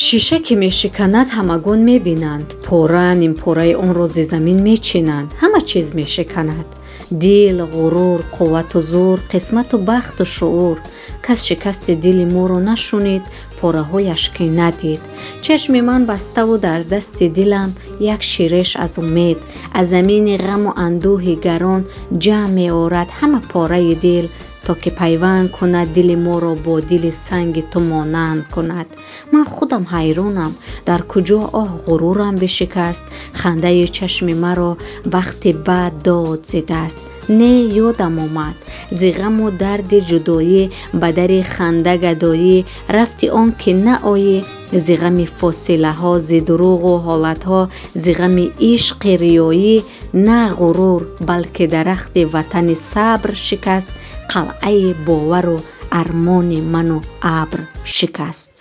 шиша ки мешиканад ҳамагун мебинанд, пора нимпораи онро зи замин мечинанд, ҳама чиз мешиканад. дил, ғурур, қуввату зур, қисмату бахту шуур. кас шикасти дили моро нашунид, пораҳояш ки надид. чашми ман баставу дар дасти дилам як ширеш аз умед, аз замини ғаму андӯҳи гарон ҷамъ меорад ҳама пораи дил, то ки пайванд кунад дили моро бо дили санги ту монанд кунад. ман худам ҳайронам, дар куҷо оҳ ғурурам бишикаст, хандаи чашми маро бахти баъд дод зидааст. не ёдам омад зи ғаму дарди ҷудоӣ ба дари ханда гадоӣ рафти он ки наоӣ, зи ғами фосилаҳо, зи дуруғу ҳолатҳо, зи ғами ишқи риёӣ. на ғурур, балки дарахти ватани сабр шикаст, қалъаи бовару армони ману абр шикаст.